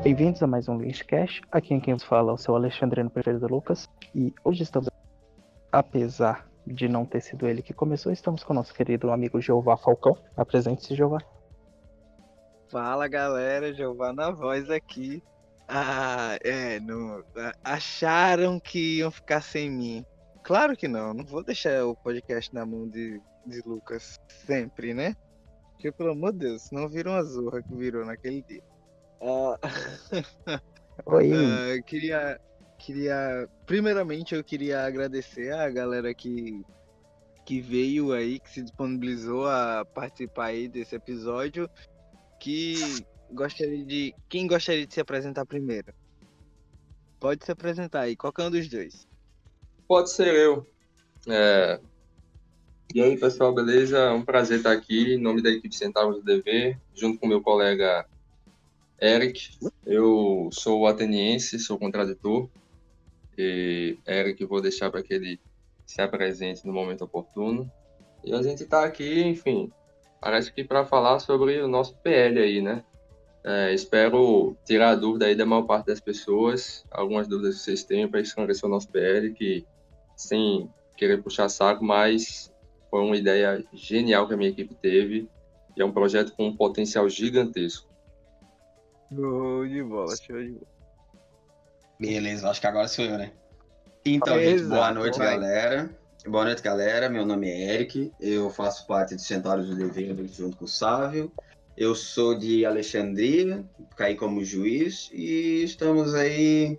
Bem-vindos a mais um Lynchcast. Aqui quem vos fala é o seu Alexandrino Preferido Lucas. E hoje estamos, apesar de não ter sido ele que começou, estamos com o nosso querido amigo Jeová Falcão. Apresente-se, Jeová. Fala galera, Giovana Voz aqui. Acharam que iam ficar sem mim. Claro que não vou deixar o podcast na mão de Lucas sempre, né? Porque, pelo amor de Deus, não viram a zorra que virou naquele dia. Ah, Oi. Primeiramente, eu queria agradecer a galera que veio aí, que se disponibilizou a participar aí desse episódio. Quem gostaria de se apresentar primeiro? Pode se apresentar aí, qualquer um dos dois. Pode ser eu. E aí, pessoal, beleza? É um prazer estar aqui em nome da equipe Centavos do Dever, junto com meu colega Eric. Eu sou ateniense, sou contraditor. E Eric, vou deixar para que ele se apresente no momento oportuno. E a gente está aqui, enfim, parece que para falar sobre o nosso PL aí, né? Espero tirar a dúvida aí da maior parte das pessoas, algumas dúvidas que vocês tenham para esclarecer o nosso PL, que sem querer puxar saco, mas foi uma ideia genial que a minha equipe teve e é um projeto com um potencial gigantesco. Show de bola, show de bola. Beleza, acho que agora sou eu, né? Então, gente, boa noite, galera. Boa noite, galera. Meu nome é Eric, eu faço parte do Centauros do Dever junto com o Sávio. Eu sou de Alexandria, caí como juiz e estamos aí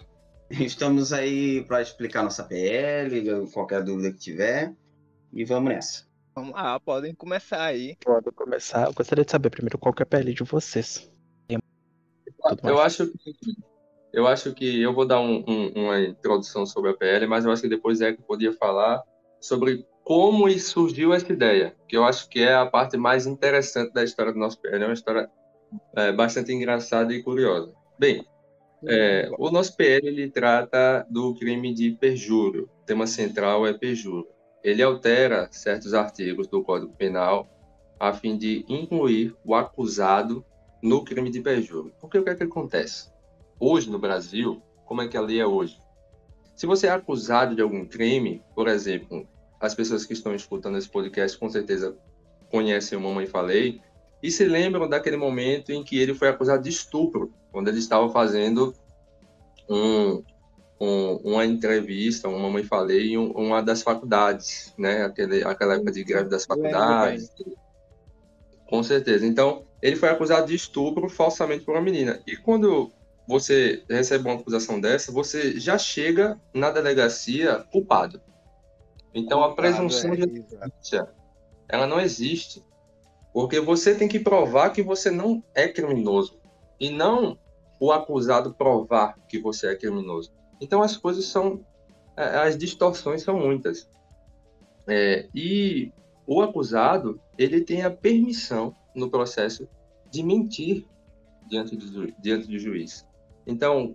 para explicar nossa PL, qualquer dúvida que tiver, e vamos nessa. Vamos lá, podem começar aí. Pode começar. Eu gostaria de saber primeiro qual que é a PL de vocês. Eu acho que eu vou dar uma introdução sobre a PL, mas eu acho que depois é que podia falar sobre como surgiu essa ideia, que eu acho que é a parte mais interessante da história do nosso PL. É uma história bastante engraçada e curiosa. Bem, o nosso PL ele trata do crime de perjúrio. O tema central é perjúrio. Ele altera certos artigos do Código Penal a fim de incluir o acusado no crime de perjúrio. Porque o que é que acontece? Hoje, no Brasil, como é que a lei é hoje? Se você é acusado de algum crime, por exemplo, as pessoas que estão escutando esse podcast com certeza conhecem o Mamãe Falei e se lembram daquele momento em que ele foi acusado de estupro, quando ele estava fazendo uma entrevista, uma Mamãe Falei, em uma das faculdades, né? Aquela época de greve das faculdades. Com certeza. Então, ele foi acusado de estupro falsamente por uma menina. E quando você recebe uma acusação dessa, você já chega na delegacia culpado. Então, a presunção de inocência, ela não existe. Porque você tem que provar que você não é criminoso. E não o acusado provar que você é criminoso. Então, as coisas as distorções são muitas. E o acusado, ele tem a permissão no processo de mentir diante do juiz. Então,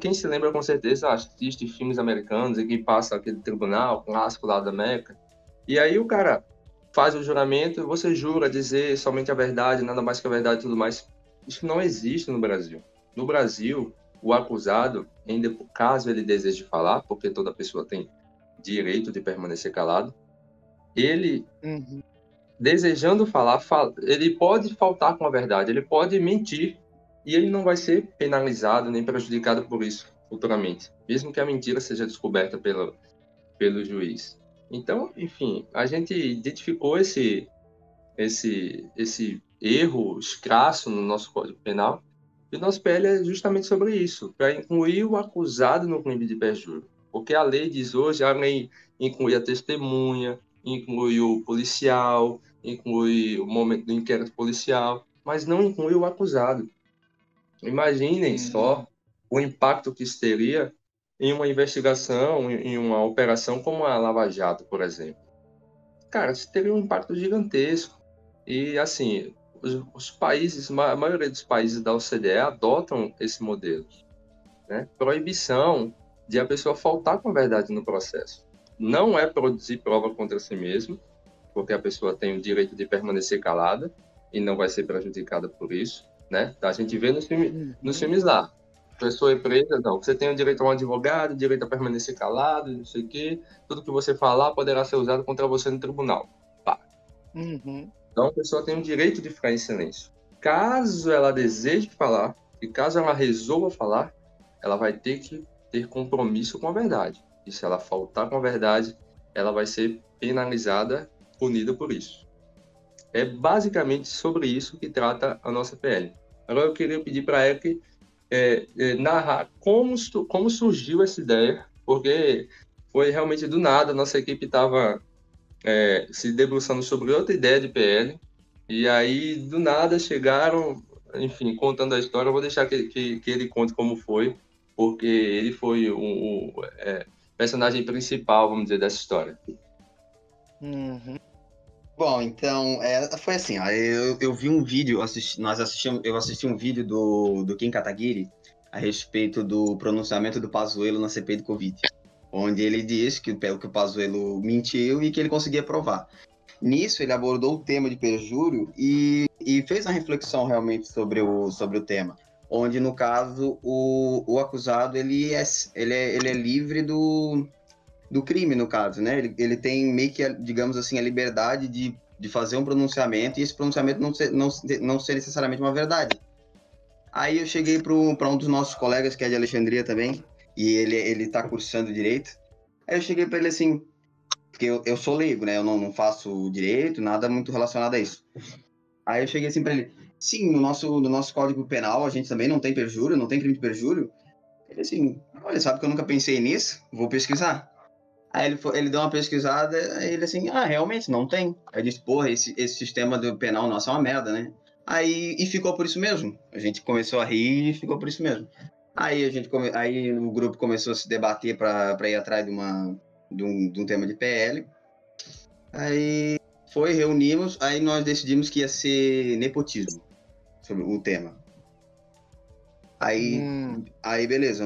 quem se lembra com certeza assiste filmes americanos e que passa aquele tribunal clássico lá da América. E aí o cara faz o juramento, você jura dizer somente a verdade, nada mais que a verdade e tudo mais. Isso não existe no Brasil. No Brasil, o acusado, ainda caso ele deseje falar, porque toda pessoa tem direito de permanecer calado, ele, desejando falar, ele pode faltar com a verdade, ele pode mentir, e ele não vai ser penalizado nem prejudicado por isso futuramente, mesmo que a mentira seja descoberta pelo juiz. Então, enfim, a gente identificou esse erro escrasso no nosso Código Penal, e o nosso PL é justamente sobre isso, para incluir o acusado no crime de perjúrio. Porque a lei diz hoje, a lei inclui a testemunha, inclui o policial, inclui o momento do inquérito policial, mas não inclui o acusado. Imaginem só o impacto que isso teria em uma investigação, em uma operação como a Lava Jato, por exemplo. Cara, isso teria um impacto gigantesco. E, assim, os países, a maioria dos países da OCDE adotam esse modelo, né? Proibição de a pessoa faltar com a verdade no processo. Não é produzir prova contra si mesmo, porque a pessoa tem o direito de permanecer calada e não vai ser prejudicada por isso. né? A gente vê nos filmes lá. Pessoa é presa, não. Você tem o direito a um advogado, direito a permanecer calado, não sei o quê. Tudo que você falar poderá ser usado contra você no tribunal. Pá. Então a pessoa tem o direito de ficar em silêncio. Caso ela deseje falar, e caso ela resolva falar, ela vai ter que ter compromisso com a verdade. E se ela faltar com a verdade, ela vai ser penalizada, punida por isso. É basicamente sobre isso que trata a nossa PL. Agora eu queria pedir para a Eric narrar como surgiu essa ideia, porque foi realmente do nada, a nossa equipe estava se debruçando sobre outra ideia de PL, e aí do nada chegaram, enfim, contando a história. Eu vou deixar que ele conte como foi, porque ele foi o personagem principal, vamos dizer, dessa história. Bom, então, foi assim, ó, eu vi um vídeo, eu assisti um vídeo do Kim Kataguiri a respeito do pronunciamento do Pazuello na CPI do Covid, onde ele diz que o Pazuello mentiu e que ele conseguia provar. Nisso, ele abordou o tema de perjúrio e fez uma reflexão realmente sobre o tema, onde, no caso, o acusado ele é livre do crime, no caso, né? Ele tem meio que, digamos assim, a liberdade de fazer um pronunciamento e esse pronunciamento não ser necessariamente uma verdade. Aí eu cheguei para um dos nossos colegas, que é de Alexandria também, e ele está cursando Direito. Aí eu cheguei para ele assim, porque eu sou leigo, né? Eu não faço Direito, nada muito relacionado a isso. Aí eu cheguei assim para ele, sim, no nosso Código Penal a gente também não tem perjúrio, não tem crime de perjúrio. Ele assim, olha, sabe que eu nunca pensei nisso? Vou pesquisar. Aí ele deu uma pesquisada, aí ele assim, realmente, não tem. Aí eu disse, porra, esse sistema do penal nosso é uma merda, né? E ficou por isso mesmo. A gente começou a rir e ficou por isso mesmo. Aí aí o grupo começou a se debater para ir atrás de um tema de PL. Aí reunimos, aí nós decidimos que ia ser nepotismo, sobre o tema. Aí beleza,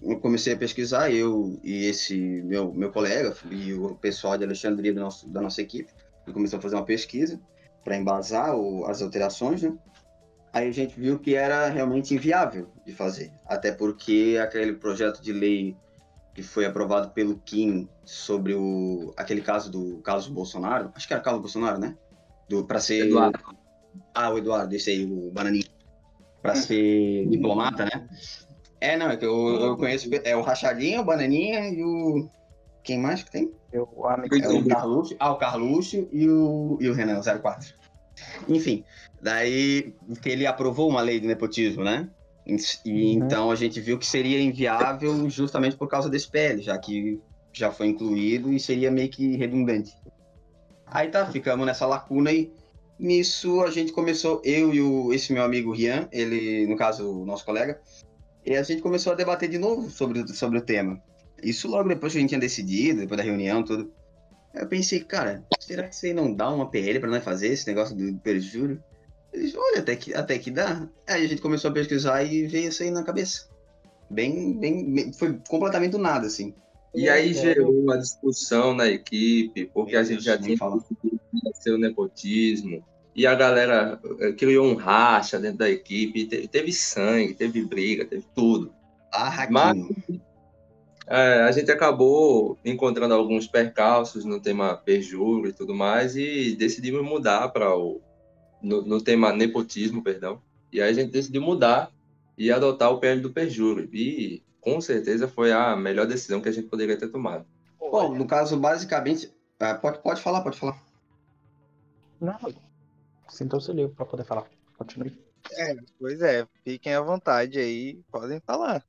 eu comecei a pesquisar, eu e esse meu colega e o pessoal de Alexandria da nossa equipe, começou a fazer uma pesquisa para embasar as alterações, né? Aí a gente viu que era realmente inviável de fazer, até porque aquele projeto de lei que foi aprovado pelo Kim sobre aquele caso do Carlos Bolsonaro, acho que era Carlos Bolsonaro, né? Para ser... Eduardo. O Eduardo, esse aí, o Bananinha. Para ser diplomata, né? Não, é que eu conheço o Rachadinha, o Bananinha e o... Quem mais que tem? O Carluxo. O Carluxo e o Renan, 04. Enfim, daí que ele aprovou uma lei de nepotismo, né? Então a gente viu que seria inviável justamente por causa desse PL, já que já foi incluído e seria meio que redundante. Aí ficamos nessa lacuna e nisso a gente começou, eu e esse meu amigo Rian, ele, no caso, o nosso colega, e a gente começou a debater de novo sobre o tema. Isso logo depois que a gente tinha decidido, depois da reunião, tudo. Aí eu pensei, cara, será que você não dá uma PL pra nós fazer esse negócio do perjúrio? Eles, olha, até que dá. Aí a gente começou a pesquisar e veio isso aí na cabeça. Bem, foi completamente do nada, assim. E aí gerou uma discussão na equipe, porque a gente já tinha seu nepotismo, e a galera criou um racha dentro da equipe, teve sangue, teve briga, teve tudo. Mas a gente acabou encontrando alguns percalços no tema perjúrio e tudo mais, e decidimos mudar para no tema nepotismo, perdão. E aí a gente decidiu mudar e adotar o PL do perjúrio. E com certeza foi a melhor decisão que a gente poderia ter tomado. Bom, no caso, basicamente... Pode falar. Não, sintam-se livre para poder falar. Continue. Pois é, fiquem à vontade aí, podem falar.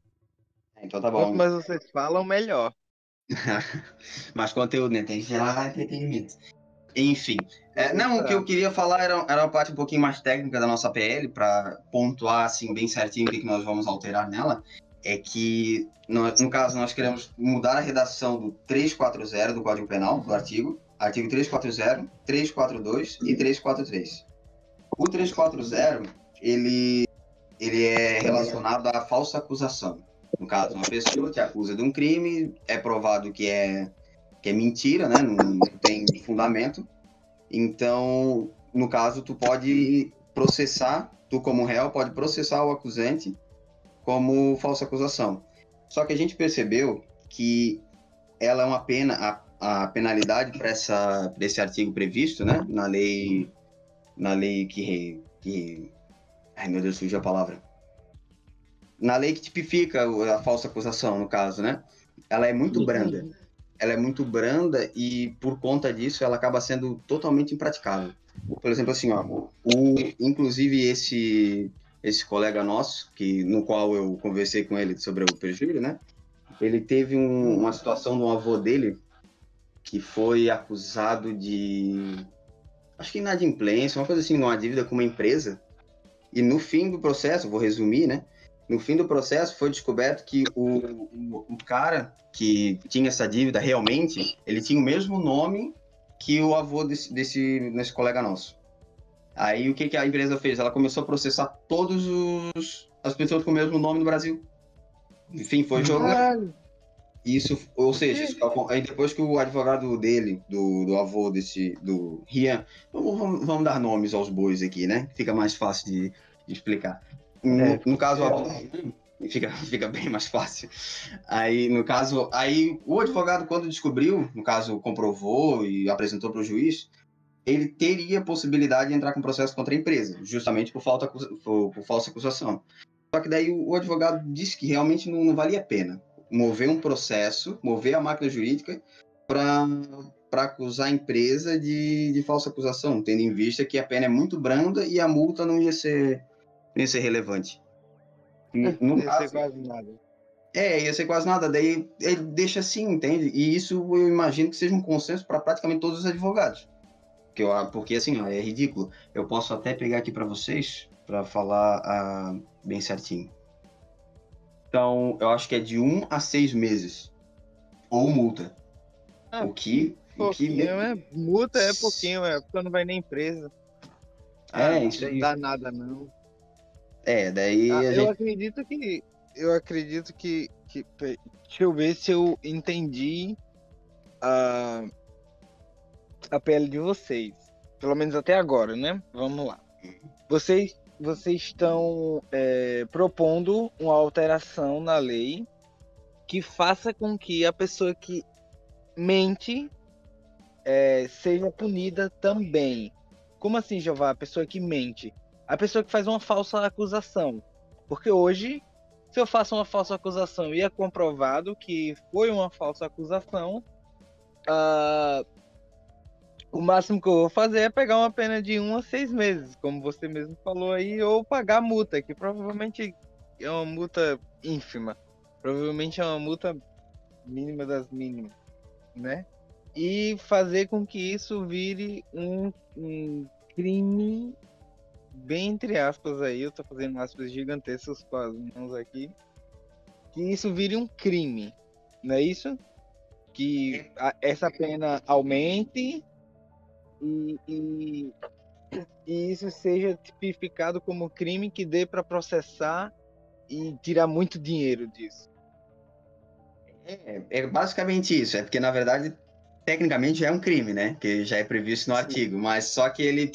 Então tá bom. Quanto mais vocês falam, melhor. Mais conteúdo, né? Tem que gerar entretenimento. Enfim. O que eu queria falar era uma parte um pouquinho mais técnica da nossa PL, para pontuar assim, bem certinho o que nós vamos alterar nela. É que, no caso, nós queremos mudar a redação do 340 do Código Penal, do artigo 340, 342 e 343. O 340, ele é relacionado à falsa acusação. No caso, uma pessoa te acusa de um crime, é provado que é mentira, né? Não tem fundamento. Então, no caso, tu pode processar, tu como réu, pode processar o acusante como falsa acusação. Só que a gente percebeu que ela é uma pena, a penalidade para esse artigo previsto, né, na lei que ai meu Deus, fugiu a palavra. Na lei que tipifica a falsa acusação, no caso, né? Ela é muito branda. Ela é muito branda e, por conta disso, ela acaba sendo totalmente impraticável. Por exemplo, assim, ó, inclusive esse colega nosso, no qual eu conversei com ele sobre o perjúrio, né? Ele teve uma situação do avô dele que foi acusado de, acho que inadimplência, uma coisa assim, numa dívida com uma empresa. E no fim do processo, vou resumir, né? No fim do processo foi descoberto que o cara que tinha essa dívida realmente, ele tinha o mesmo nome que o avô desse colega nosso. Aí o que a empresa fez? Ela começou a processar todas as pessoas com o mesmo nome no Brasil. Enfim, foi jogando. Isso, ou seja, aí depois que o advogado dele, do avô do Rian, vamos dar nomes aos bois aqui, né? Fica mais fácil de explicar. No caso, fica bem mais fácil. Aí, no caso, o advogado, quando descobriu, no caso, comprovou e apresentou para o juiz, ele teria a possibilidade de entrar com processo contra a empresa, justamente por falsa acusação. Só que daí o advogado disse que realmente não valia a pena mover um processo, mover a máquina jurídica para acusar a empresa de falsa acusação, tendo em vista que a pena é muito branda e a multa não ia ser relevante. Ia ser quase nada. Ia ser quase nada. Daí ele deixa assim, entende? E isso eu imagino que seja um consenso para praticamente todos os advogados. Porque assim, é ridículo. Eu posso até pegar aqui para vocês, para falar bem certinho. Então, eu acho que é de 1 a 6 meses. Ou multa. Multa é pouquinho, porque não vai nem presa. Isso aí. Não dá nada, não. Daí eu acredito que... Deixa eu ver se eu entendi a pele de vocês. Pelo menos até agora, né? Vamos lá. Vocês estão propondo uma alteração na lei que faça com que a pessoa que mente seja punida também. Como assim, Jeová? A pessoa que mente? A pessoa que faz uma falsa acusação. Porque hoje, se eu faço uma falsa acusação e é comprovado que foi uma falsa acusação, o máximo que eu vou fazer é pegar uma pena de 1 a 6 meses, como você mesmo falou aí, ou pagar multa, que provavelmente é uma multa ínfima. Provavelmente é uma multa mínima das mínimas, né? E fazer com que isso vire um crime, bem entre aspas aí, eu tô fazendo aspas gigantescas com as mãos aqui, que isso vire um crime, não é isso? Que essa pena aumente e isso seja tipificado como crime que dê para processar e tirar muito dinheiro disso. É basicamente isso. É porque, na verdade, tecnicamente já é um crime, né? Que já é previsto no artigo. Mas só que ele,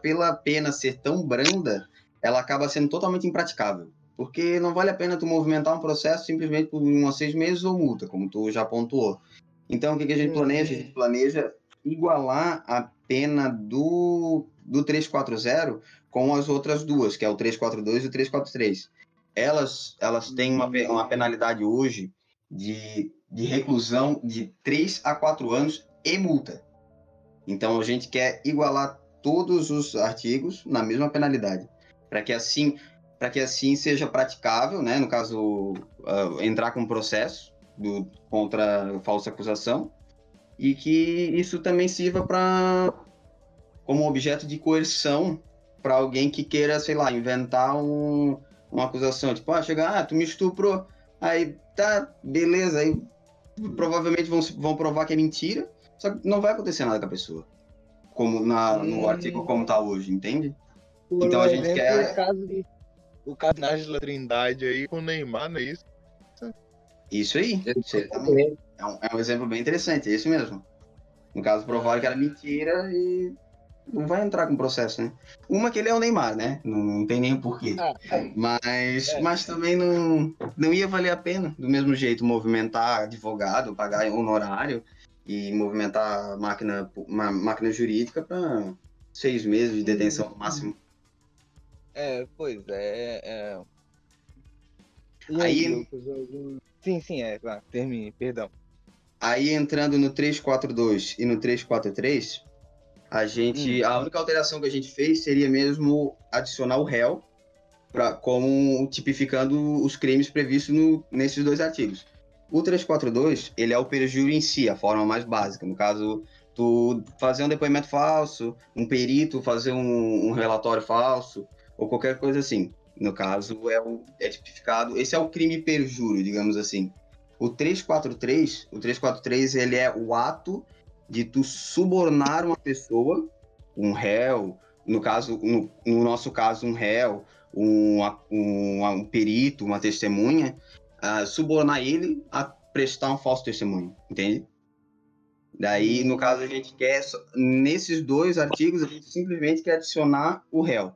pela pena ser tão branda, ela acaba sendo totalmente impraticável. Porque não vale a pena tu movimentar um processo simplesmente por 1 a 6 meses ou multa, como tu já pontuou. Então, o que a gente planeja? A gente planeja igualar a pena do 340 com as outras duas, que é o 342 e o 343. Elas têm uma penalidade hoje de reclusão de 3 a 4 anos e multa. Então, a gente quer igualar todos os artigos na mesma penalidade, para que assim seja praticável, né? No caso, entrar com processo contra falsa acusação, e que isso também sirva como objeto de coerção para alguém que queira, sei lá, inventar uma acusação, tipo, tu me estuprou, aí tá, beleza, aí provavelmente vão provar que é mentira, só que não vai acontecer nada com a pessoa, como no artigo como tá hoje, entende? Então a gente quer... O caso da Nájila Trindade aí com o Neymar, não é isso? Isso aí, certamente. É um exemplo bem interessante, é isso mesmo. No caso, provaram que era mentira e não vai entrar com processo, né? Uma que ele é o Neymar, né? Não tem nem porquê. Mas também não ia valer a pena, do mesmo jeito, movimentar advogado, pagar honorário e movimentar uma máquina jurídica para 6 meses de detenção no máximo. Pois é. E Aí, Lucas? Sim, claro, termine, perdão. aí entrando no 342 e no 343, a única alteração que a gente fez seria mesmo adicionar o réu, como tipificando os crimes previstos nesses 2 artigos. O 342, ele é o perjúrio em si, a forma mais básica. No caso, tu fazer um depoimento falso, um perito fazer um relatório falso, ou qualquer coisa assim. No caso, é tipificado... Esse é o crime perjúrio, digamos assim. O 343, ele é o ato de tu subornar uma pessoa, um réu, no nosso caso, um réu, um perito, uma testemunha, subornar ele a prestar um falso testemunho, entende? Daí, no caso, a gente quer, nesses 2 artigos, a gente simplesmente quer adicionar o réu,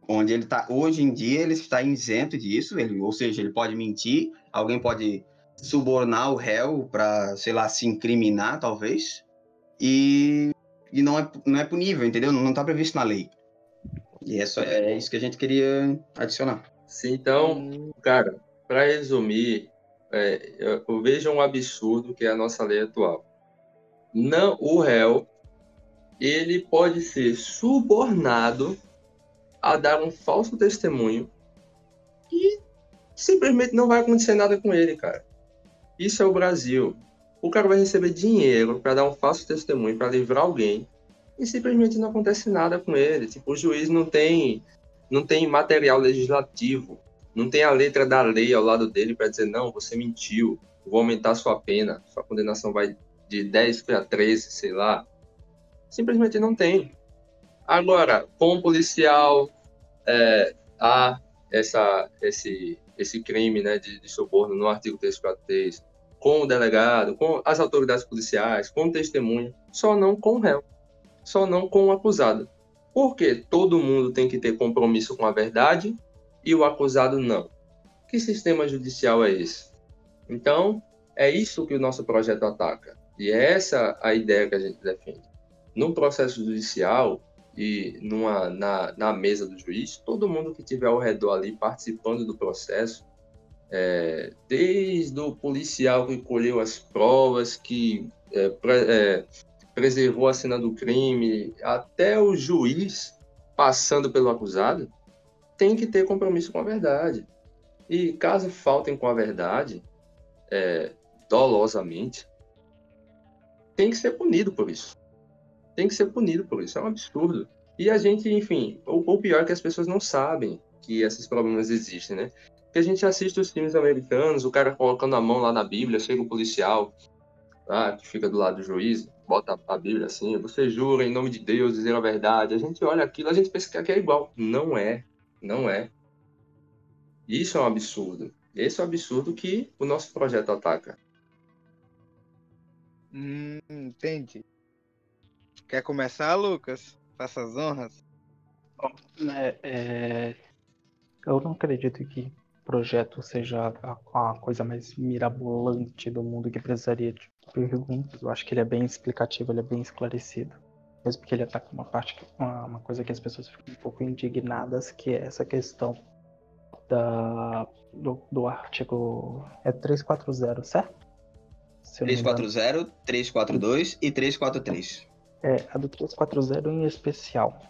onde ele está, hoje em dia, ele está isento disso, ou seja, ele pode mentir, alguém pode subornar o réu para, sei lá, se incriminar, talvez, e não é punível, entendeu? Não está previsto na lei. E é isso que a gente queria adicionar. Sim, então, cara, para resumir, eu vejo um absurdo que é a nossa lei atual. Não, o réu, ele pode ser subornado a dar um falso testemunho e simplesmente não vai acontecer nada com ele, cara. Isso é o Brasil. O cara vai receber dinheiro para dar um falso testemunho, para livrar alguém, e simplesmente não acontece nada com ele. Tipo, o juiz não tem material legislativo, não tem a letra da lei ao lado dele para dizer, não, você mentiu, vou aumentar sua pena, sua condenação vai de 10 para 13, sei lá. Simplesmente não tem. Agora, com o policial, há esse crime, né, de suborno no artigo 343, com o delegado, com as autoridades policiais, com o testemunha, só não com o réu, só não com o acusado. Porque todo mundo tem que ter compromisso com a verdade e o acusado não. Que sistema judicial é esse? Então, é isso que o nosso projeto ataca. E é essa a ideia que a gente defende. No processo judicial e na mesa do juiz, todo mundo que estiver ao redor ali participando do processo, desde o policial que colheu as provas, que preservou a cena do crime, até o juiz passando pelo acusado, tem que ter compromisso com a verdade. E caso faltem com a verdade, dolosamente, tem que ser punido por isso. Tem que ser punido por isso. É um absurdo. E a gente, enfim, o pior é que as pessoas não sabem que esses problemas existem, né? Porque a gente assiste os filmes americanos, o cara colocando a mão lá na Bíblia, chega o policial, que fica do lado do juiz, bota a Bíblia assim, você jura em nome de Deus dizer a verdade. A gente olha aquilo, a gente pensa que aqui é igual. Não é. Não é. Isso é um absurdo. Esse é o absurdo que o nosso projeto ataca. Entendi. Quer começar, Lucas? Faça as honras. Eu não acredito que o projeto seja a coisa mais mirabolante do mundo que precisaria de perguntas. Eu acho que ele é bem explicativo, ele é bem esclarecido. Mesmo porque ele ataca uma coisa que as pessoas ficam um pouco indignadas, que é essa questão do artigo 340, certo? 340, 342 e 343. A do 340 em especial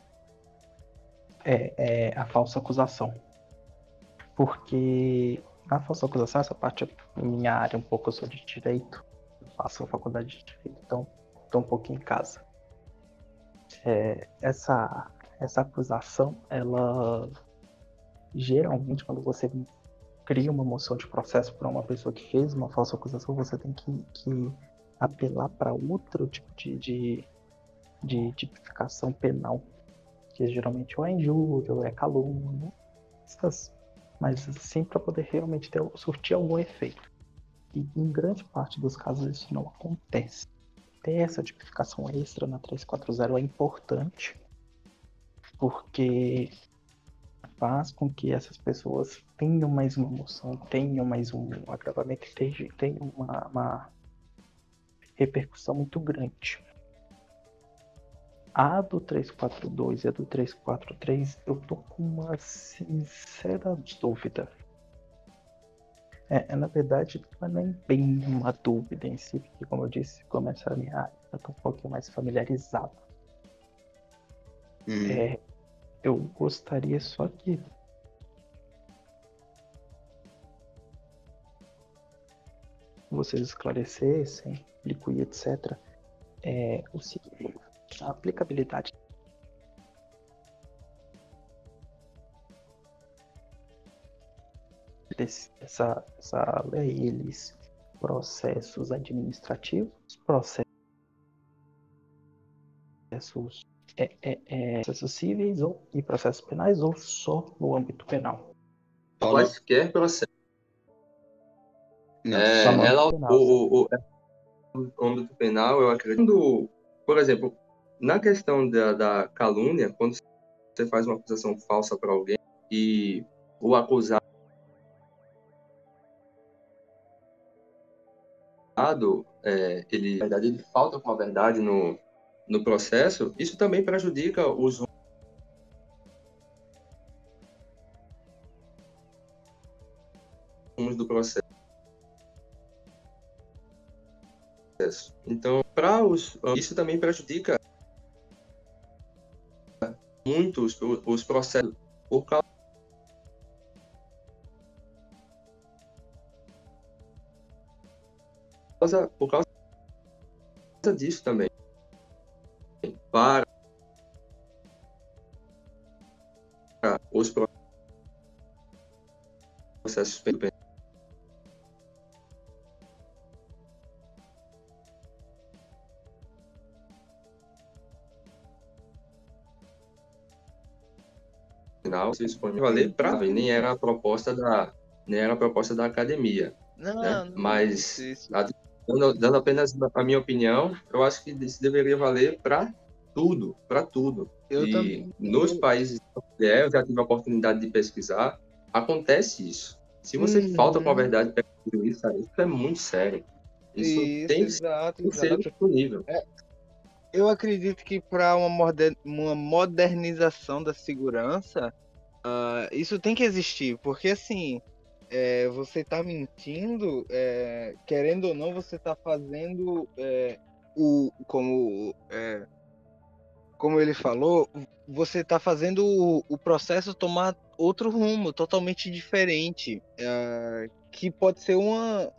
é a falsa acusação. Porque a falsa acusação, essa parte é minha área um pouco, eu sou de direito, eu faço faculdade de direito, então estou um pouquinho em casa. Essa acusação, ela geralmente, quando você cria uma moção de processo para uma pessoa que fez uma falsa acusação, você tem que apelar para outro tipo de tipificação penal, que geralmente ou é injúria, ou é calúnia, mas assim para poder realmente surtir algum efeito. E em grande parte dos casos isso não acontece. Ter essa tipificação extra na 340 é importante, porque faz com que essas pessoas tenham mais uma emoção, tenham mais um agravamento, tenham uma repercussão muito grande. A do 342 e a do 343, eu tô com uma sincera dúvida. Na verdade, não é nem bem uma dúvida em si, porque, como eu disse, começa a minha área, eu tô um pouquinho mais familiarizado. Eu gostaria só que vocês esclarecessem, explico e etc. O seguinte, a aplicabilidade dessa lei, eles processos administrativos, processos cíveis e processos penais, ou só no âmbito penal? Quaisquer processo. Só no âmbito penal. O âmbito penal, eu acredito. Por exemplo, na questão da calúnia, quando você faz uma acusação falsa para alguém e o acusado, na verdade, ele falta com a verdade no processo, isso também prejudica os rumos do processo. Então, isso também prejudica muito os processos por causa disso também. Para os processos penal, isso pode valer para nem era a proposta da academia, né? Mas dando apenas a minha opinião, eu acho que isso deveria valer para tudo. Nos países eu já tive a oportunidade de pesquisar, acontece isso. Se você falta com a verdade, isso é muito sério. Isso tem que ser disponível. Eu acredito que para uma modernização da segurança, isso tem que existir, porque assim, você está mentindo, querendo ou não, você está fazendo como ele falou, você está fazendo o processo tomar outro rumo, totalmente diferente, que pode ser uma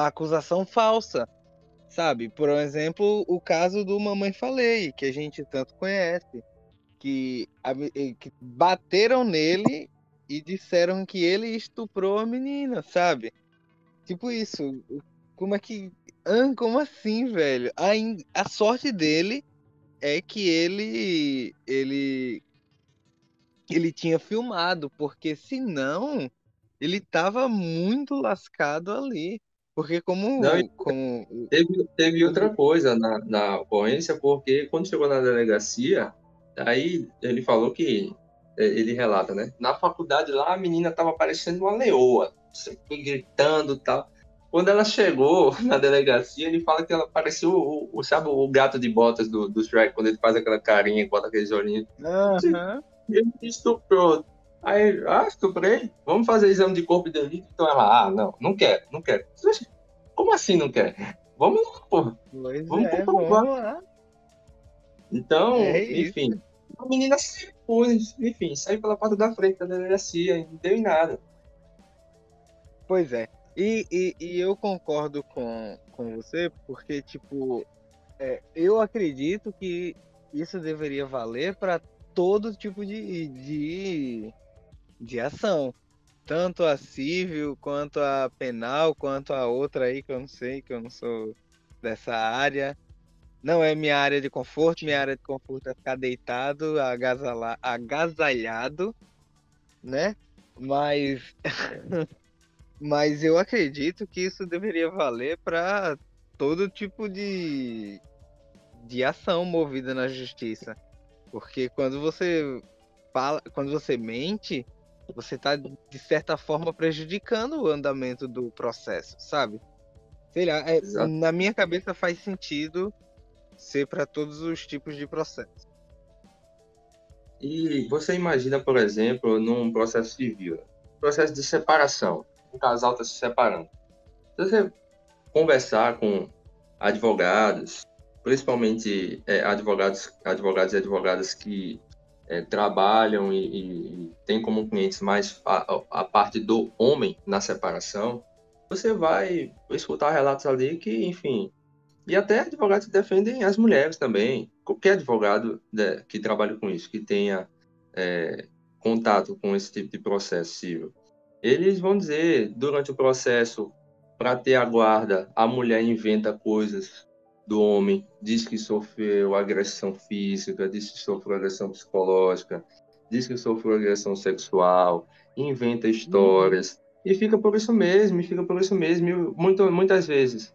acusação falsa, sabe? Por exemplo, o caso do Mamãe Falei, que a gente tanto conhece, que bateram nele e disseram que ele estuprou a menina, sabe? Tipo isso. Como assim, velho? A sorte dele é que ele tinha filmado, porque senão ele tava muito lascado ali. Porque Não, teve outra coisa na ocorrência, porque quando chegou na delegacia, aí ele falou que, ele relata, né? Na faculdade lá, a menina tava parecendo uma leoa, sempre gritando e tal. Quando ela chegou na delegacia, ele fala que ela parecia sabe, o gato de botas do Shrek, quando ele faz aquela carinha, bota aqueles olhinhos. Ele me estuprou. Aí, estuprei? Vamos fazer exame de corpo de delito? Então ela, não quero. Como assim não quer? Vamos lá, porra. Vamos comprovar. Vamos lá. Então, enfim, a menina se pôs, enfim, saiu pela porta da frente da delegacia e não deu em nada. Pois é. E eu concordo com você, porque, tipo, eu acredito que isso deveria valer para todo tipo de ação. Tanto a civil, quanto a penal, quanto a outra aí que eu não sei, que eu não sou dessa área. Não é minha área de conforto. Minha área de conforto é ficar deitado, agasalhado, né? Mas eu acredito que isso deveria valer para todo tipo de de ação movida na justiça. Porque quando você fala, quando você mente, você está de certa forma prejudicando o andamento do processo, sabe? Sei lá, Exato. na minha cabeça faz sentido ser para todos os tipos de processo. E você imagina, por exemplo, num processo civil, processo de separação, um casal está se separando. Se você conversar com advogados, principalmente advogados e advogadas que trabalham e têm como clientes mais a parte do homem na separação, você vai escutar relatos ali que, enfim, e até advogados que defendem as mulheres também. Qualquer advogado que trabalhe com isso, que tenha contato com esse tipo de processo civil, eles vão dizer, durante o processo, para ter a guarda, a mulher inventa coisas do homem, diz que sofreu agressão física, diz que sofreu agressão psicológica, diz que sofreu agressão sexual, inventa histórias, e fica por isso mesmo, E muitas vezes,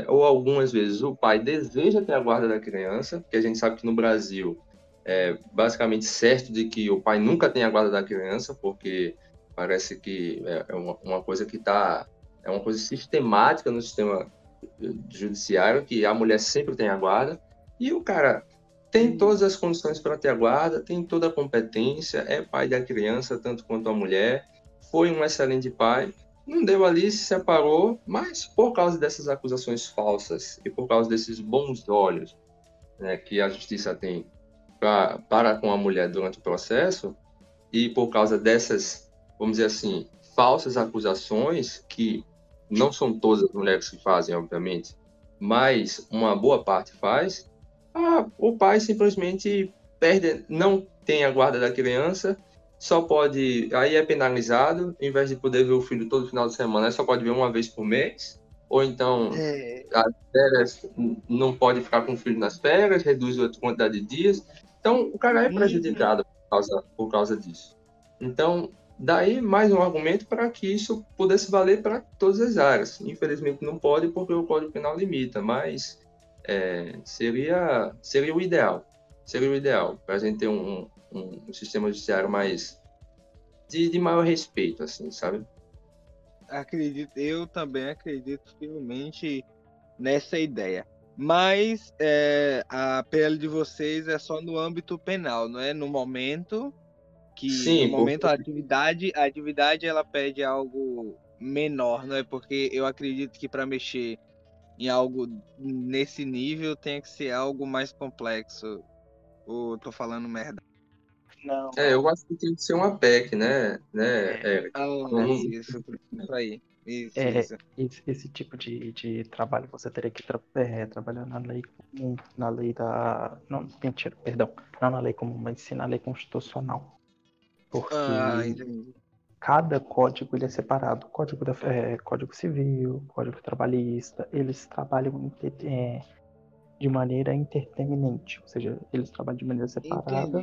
ou algumas vezes, o pai deseja ter a guarda da criança, porque a gente sabe que no Brasil é basicamente certo de que o pai nunca tem a guarda da criança, porque parece que é uma coisa que é uma coisa sistemática no sistema judiciário, que a mulher sempre tem a guarda, e o cara tem todas as condições para ter a guarda, tem toda a competência, é pai da criança, tanto quanto a mulher, foi um excelente pai, não deu ali, se separou, mas por causa dessas acusações falsas e por causa desses bons olhos, né, que a justiça tem para com a mulher durante o processo, e por causa dessas, vamos dizer assim, falsas acusações, que não são todas as mulheres que fazem, obviamente, mas uma boa parte faz, o pai simplesmente perde, não tem a guarda da criança, só pode, aí é penalizado, em vez de poder ver o filho todo final de semana, só pode ver uma vez por mês, ou então as férias, não pode ficar com o filho nas férias, reduz a quantidade de dias. Então, o cara é prejudicado por causa disso. Então, daí mais um argumento para que isso pudesse valer para todas as áreas. Infelizmente não pode porque o Código Penal limita, mas seria o ideal. Seria o ideal para a gente ter um sistema judiciário mais de maior respeito, assim, sabe? Eu também acredito fielmente nessa ideia. Mas a PL de vocês é só no âmbito penal, não é? No momento Sim, a atividade ela pede algo menor, não é? Porque eu acredito que para mexer em algo nesse nível tem que ser algo mais complexo. Ou tô falando merda? Não, eu acho que tem que ser uma PEC, né, é, Eric? Isso aí. Isso, é, isso. esse tipo de trabalho você teria que trabalhar na lei comum, na lei da. Não, mentira, perdão. Não na lei comum, mas sim na lei constitucional. Porque Entendi. cada código ele é separado. Código Civil, Código Trabalhista, eles trabalham de maneira interterminante, ou seja, eles trabalham de maneira separada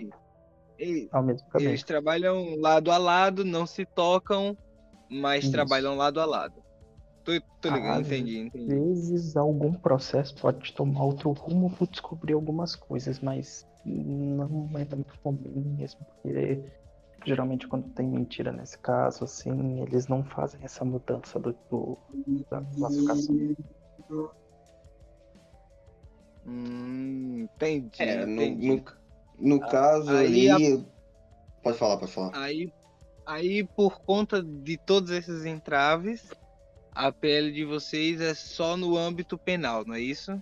Entendi. ao mesmo Eles tempo. trabalham lado a lado, não se tocam, mas Isso. trabalham lado a lado. Tô ligado, Às entendi. vezes algum processo pode tomar outro rumo por descobrir algumas coisas, mas não é muito comum mesmo, porque geralmente quando tem mentira nesse caso, assim, eles não fazem essa mudança da classificação. Entendi. No caso Aí, ali. Pode falar. aí, por conta de todos esses entraves, a PL de vocês é só no âmbito penal, não é isso?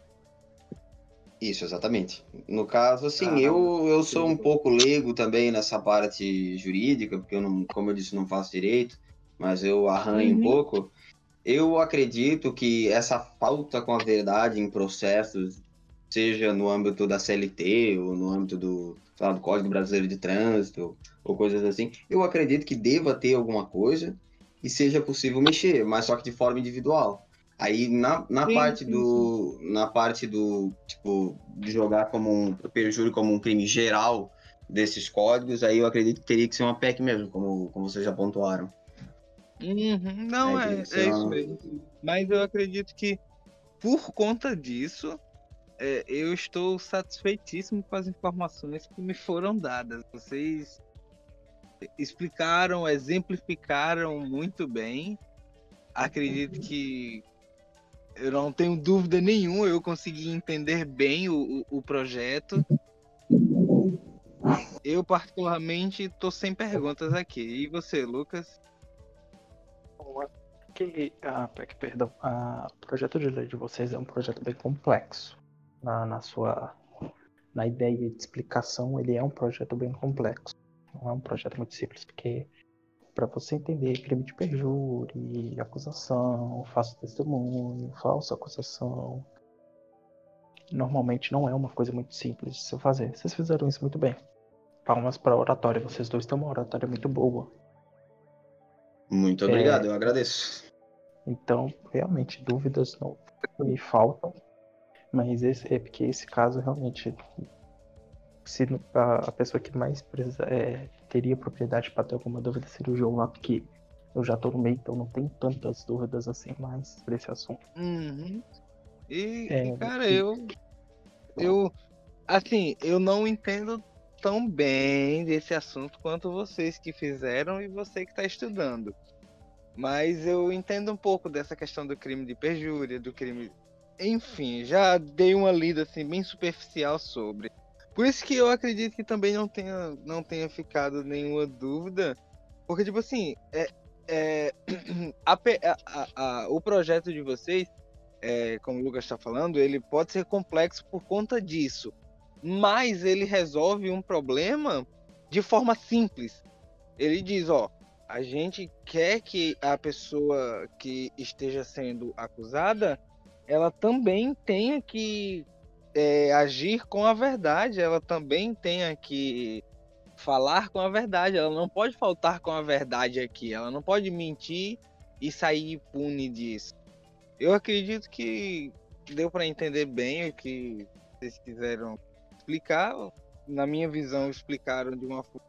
Isso, exatamente. No caso, assim, eu sou um pouco leigo também nessa parte jurídica, porque eu não, como eu disse, não faço direito, mas eu arranho um pouco. Eu acredito que essa falta com a verdade em processos, seja no âmbito da CLT ou no âmbito sei lá, do Código Brasileiro de Trânsito ou coisas assim, eu acredito que deva ter alguma coisa e seja possível mexer, mas só que de forma individual. Aí na parte do tipo de jogar como um perjúrio como um crime geral desses códigos, aí eu acredito que teria que ser uma PEC mesmo, como vocês já pontuaram. Não, Teria que ser é isso uma... mesmo. Mas eu acredito que por conta disso, eu estou satisfeitíssimo com as informações que me foram dadas. Vocês explicaram, exemplificaram muito bem. Acredito que eu não tenho dúvida nenhuma, eu consegui entender bem o projeto. Eu, particularmente, estou sem perguntas aqui. E você, Lucas? Perdão, o projeto de lei de vocês é um projeto bem complexo. Na ideia de explicação, ele é um projeto bem complexo. Não é um projeto muito simples, porque para você entender crime de perjúria, acusação, falso testemunho, falsa acusação, normalmente não é uma coisa muito simples de se fazer. Vocês fizeram isso muito bem. Palmas para a oratória, vocês dois têm uma oratória muito boa. Muito obrigado, eu agradeço. Então, realmente, dúvidas não me faltam, mas é porque esse caso realmente, se a pessoa que mais teria propriedade para ter alguma dúvida seria o João lá, porque eu já tô no meio, então não tenho tantas dúvidas assim mais sobre esse assunto. Uhum. Cara, eu não entendo tão bem desse assunto quanto vocês que fizeram e você que está estudando. Mas eu entendo um pouco dessa questão do crime de perjúria, do crime... Enfim, já dei uma lida assim, bem superficial sobre. Por isso que eu acredito que também não tenha ficado nenhuma dúvida. Porque, tipo assim, o projeto de vocês, como o Lucas está falando, ele pode ser complexo por conta disso. Mas ele resolve um problema de forma simples. Ele diz, a gente quer que a pessoa que esteja sendo acusada, ela também tenha que agir com a verdade, ela também tenha que falar com a verdade, ela não pode faltar com a verdade aqui, ela não pode mentir e sair impune disso. Eu acredito que deu para entender bem o que vocês quiseram explicar. Na minha visão, explicaram de uma forma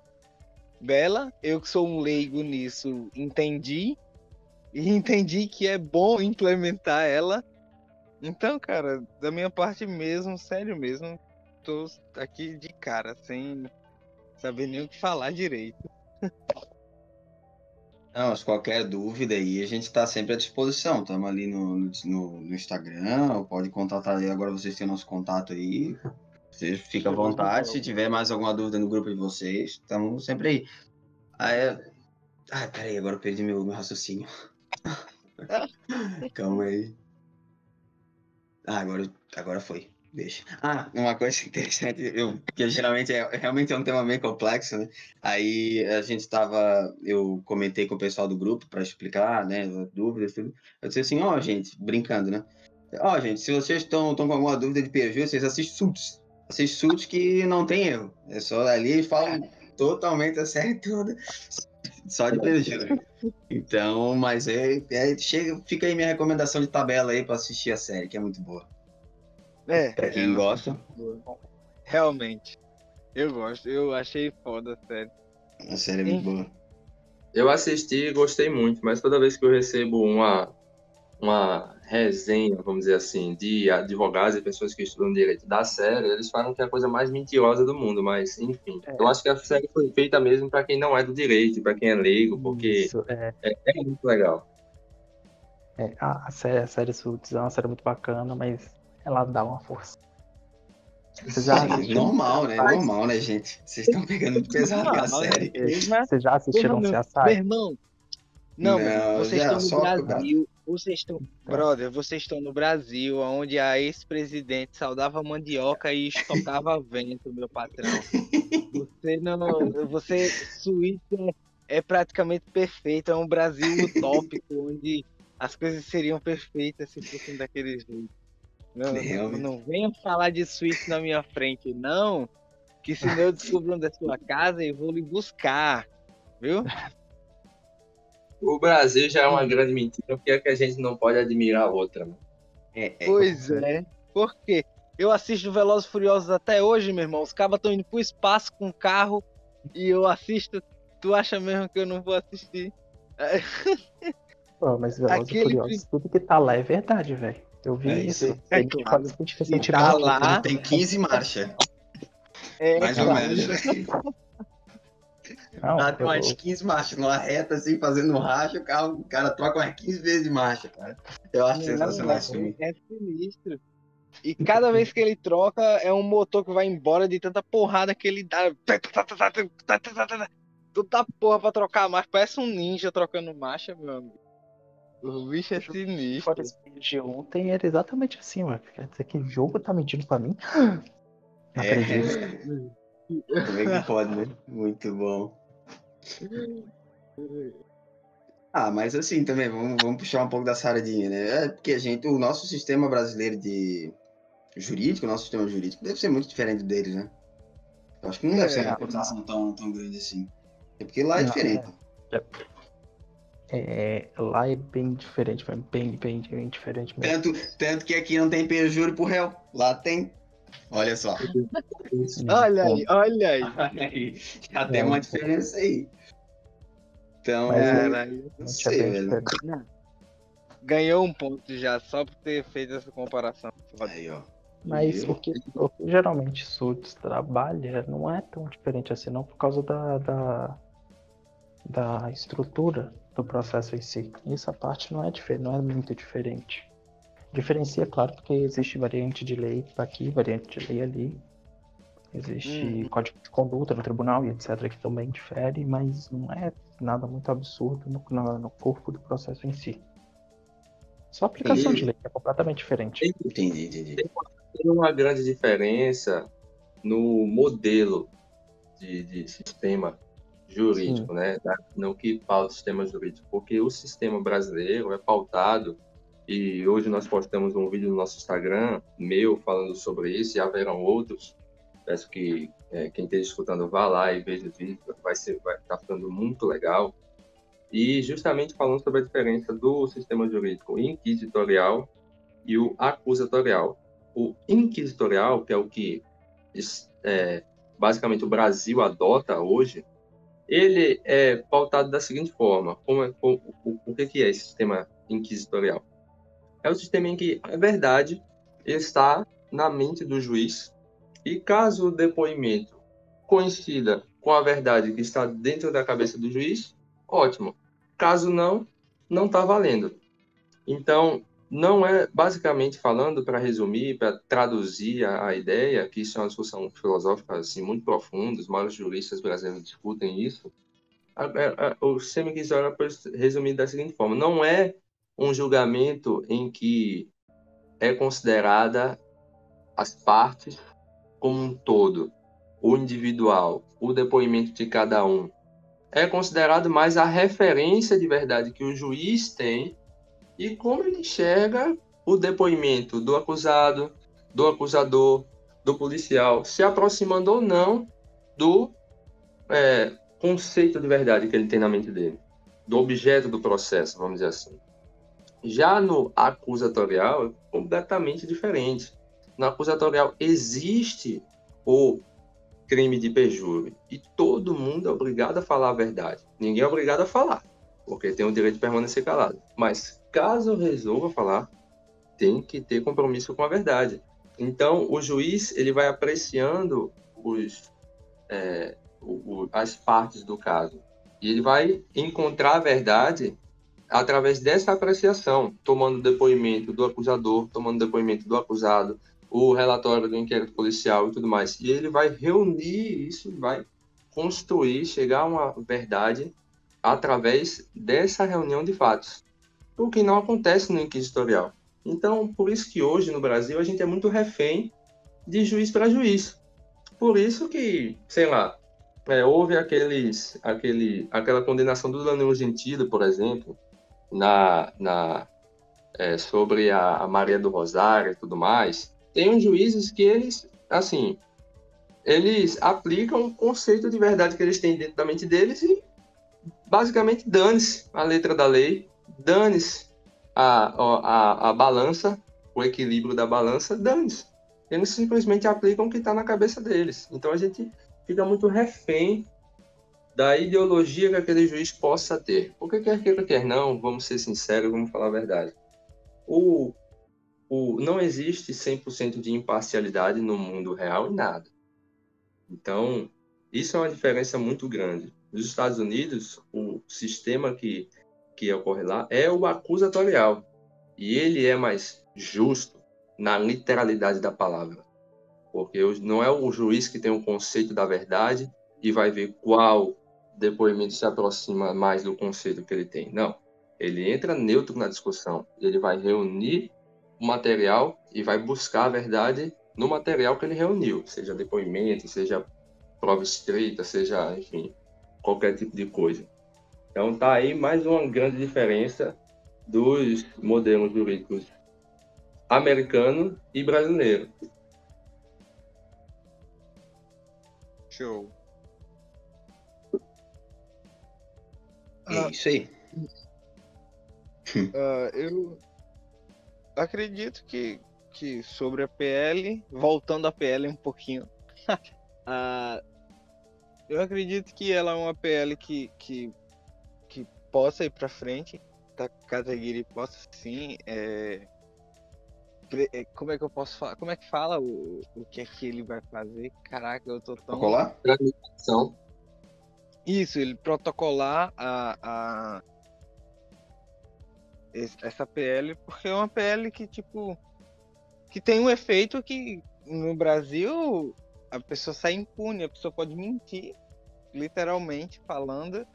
bela. Eu que sou um leigo nisso, entendi que é bom implementar ela. Então, cara, da minha parte mesmo, sério mesmo, tô aqui de cara, sem saber nem o que falar direito. Não, mas qualquer dúvida aí, a gente está sempre à disposição. Estamos ali no Instagram, pode contatar aí. Agora vocês têm nosso contato aí. Vocês ficam à vontade. Se tiver mais alguma dúvida no grupo de vocês, estamos sempre aí. Peraí, agora eu perdi meu raciocínio. Calma aí. Agora foi. Deixa. Uma coisa interessante, que geralmente realmente é um tema bem complexo, né? Aí eu comentei com o pessoal do grupo para explicar, né, dúvidas, tudo. Eu disse assim, gente, brincando, né? Gente, se vocês estão com alguma dúvida de PJ, vocês assistem Suits. Assistem Suits que não tem erro. É só ali eles falam totalmente a série toda, só de PJ. Então, mas fica aí minha recomendação de tabela aí para assistir a série, que é muito boa. Pra quem gosta. Realmente. Eu gosto. Eu achei foda, sério. A série é muito boa. Eu assisti e gostei muito, mas toda vez que eu recebo uma resenha, vamos dizer assim, de advogados e pessoas que estudam direito da série, eles falam que é a coisa mais mentirosa do mundo, mas enfim. Eu acho que a série foi feita mesmo para quem não é do direito, para quem é leigo, porque é muito legal. A série Suits é uma série muito bacana, mas ela dá uma força. Normal, né, gente? Vocês estão pegando muito pesado com a série. Vocês já assistiram CSI? Meu irmão, não, vocês estão no Brasil. Vocês estão no Brasil, onde a ex-presidente saudava mandioca e estocava vento, meu patrão. Suíça é praticamente perfeito, é um Brasil utópico, onde as coisas seriam perfeitas se fossem daquele jeito. Não venham falar de Suíça na minha frente, não, que senão eu descubro onde é sua casa e vou lhe buscar, viu? O Brasil já é uma grande mentira, porque é que a gente não pode admirar a outra, né? Pois é. Por quê? Eu assisto Velozes e Furiosos até hoje, meu irmão. Os cabas estão indo pro espaço com carro e eu assisto. Tu acha mesmo que eu não vou assistir? Mas Velozes e Furiosos, tudo que tá lá é verdade, velho. Eu vi É isso. isso. É Ele claro. faz esse E sentimento. tá lá. Ele tem 15 marchas, mais ou claro. menos. Não, Ela tem umas 15 marchas numa reta, assim, fazendo racha, o cara troca umas 15 vezes de marcha, cara. Eu acho sensacional esse filme. É sinistro. E cada vez que ele troca, é um motor que vai embora de tanta porrada que ele dá. Toda porra pra trocar marcha. Parece um ninja trocando marcha, meu amigo. O bicho é sinistro. de ontem era exatamente assim, mano. Quer dizer que o jogo tá mentindo pra mim? Não É. acredito. Como é que pode, né? Muito bom. Ah, mas assim também, vamos puxar um pouco da sardinha, né? É porque o nosso sistema brasileiro de jurídico, nosso sistema jurídico deve ser muito diferente deles, né? Eu acho que não deve ser uma cotação tão grande assim. É porque lá é Não, diferente. lá é bem diferente, mas bem diferente mesmo. Tanto que aqui não tem júri pro réu. Lá tem. Olha só. Olha aí. Já tem uma diferença aí. Então, Caralho. não É sei, bem velho. diferente. Ganhou um ponto já, só por ter feito essa comparação. Aí, ó. Mas Viu? o que geralmente Suits trabalha não é tão diferente assim, não, por causa da estrutura do processo em si. Essa parte não é diferente, não é muito diferente. Diferencia, claro, porque existe variante de lei aqui, variante de lei ali. Existe código de conduta no tribunal e etc. que também difere, mas não é nada muito absurdo no corpo do processo em si. Só a aplicação de lei, que é completamente diferente. Entendi. Tem uma grande diferença no modelo de sistema jurídico, né? No que pauta o sistema jurídico, porque o sistema brasileiro é pautado, e hoje nós postamos um vídeo no nosso Instagram, meu, falando sobre isso, e haverão outros. Peço que quem esteja escutando vá lá e veja o vídeo, vai estar ficando muito legal. E justamente falando sobre a diferença do sistema jurídico inquisitorial e o acusatorial. O inquisitorial, que é o que basicamente o Brasil adota hoje, ele é pautado da seguinte forma: o que é esse sistema inquisitorial? É o sistema em que a verdade está na mente do juiz, e caso o depoimento coincida com a verdade que está dentro da cabeça do juiz, ótimo. Caso não está valendo. Então, não é, basicamente falando, para resumir, para traduzir a ideia, que isso é uma discussão filosófica assim, muito profunda, os maiores juristas brasileiros discutem isso, o sistema inquisitorial pode resumir da seguinte forma: não é um julgamento em que é considerada as partes como um todo, o individual, o depoimento de cada um. É considerado mais a referência de verdade que o juiz tem e como ele enxerga o depoimento do acusado, do acusador, do policial, se aproximando ou não do conceito de verdade que ele tem na mente dele, do objeto do processo, vamos dizer assim. Já no acusatorial é completamente diferente. No acusatorial existe o crime de perjúrio e todo mundo é obrigado a falar a verdade. Ninguém é obrigado a falar, porque tem o direito de permanecer calado. Mas caso resolva falar, tem que ter compromisso com a verdade. Então, o juiz ele vai apreciando as partes do caso e ele vai encontrar a verdade através dessa apreciação, tomando depoimento do acusador, tomando depoimento do acusado, o relatório do inquérito policial e tudo mais. E ele vai reunir isso, vai construir, chegar a uma verdade através dessa reunião de fatos, o que não acontece no inquisitorial. Então, por isso que hoje no Brasil a gente é muito refém de juiz para juiz. Por isso que, sei lá, houve aquela condenação do Danilo Gentili, por exemplo, sobre a Maria do Rosário e tudo mais. Tem uns juízes que eles aplicam o conceito de verdade que eles têm dentro da mente deles e basicamente dane-se a letra da lei, dane-se a balança, o equilíbrio da balança, dane-se. Eles simplesmente aplicam o que está na cabeça deles. Então a gente fica muito refém da ideologia que aquele juiz possa ter. Porque quer queira, quer não, vamos ser sinceros, vamos falar a verdade. não existe 100% de imparcialidade no mundo real em nada. Então, isso é uma diferença muito grande. Nos Estados Unidos, o sistema que ocorre lá é o acusatorial. E ele é mais justo na literalidade da palavra. Porque não é o juiz que tem o conceito da verdade e vai ver qual depoimento se aproxima mais do conceito que ele tem. Não. Ele entra neutro na discussão. Ele vai reunir o material e vai buscar a verdade no material que ele reuniu, seja depoimento, seja prova estreita, seja, enfim, qualquer tipo de coisa. Então, tá aí mais uma grande diferença dos modelos jurídicos americano e brasileiro. Show. É isso aí. Eu acredito que sobre a PL, voltando à PL um pouquinho, eu acredito que ela é uma PL que possa ir para frente, tá? Kataguiri possa sim. Como é que eu posso falar? Como é que fala o que é que ele vai fazer? Caraca, eu tô tão... Protocolar? Transmissão. Isso, ele protocolar essa PL, porque é uma PL que, tipo, que tem um efeito que no Brasil a pessoa sai impune, a pessoa pode mentir, literalmente falando,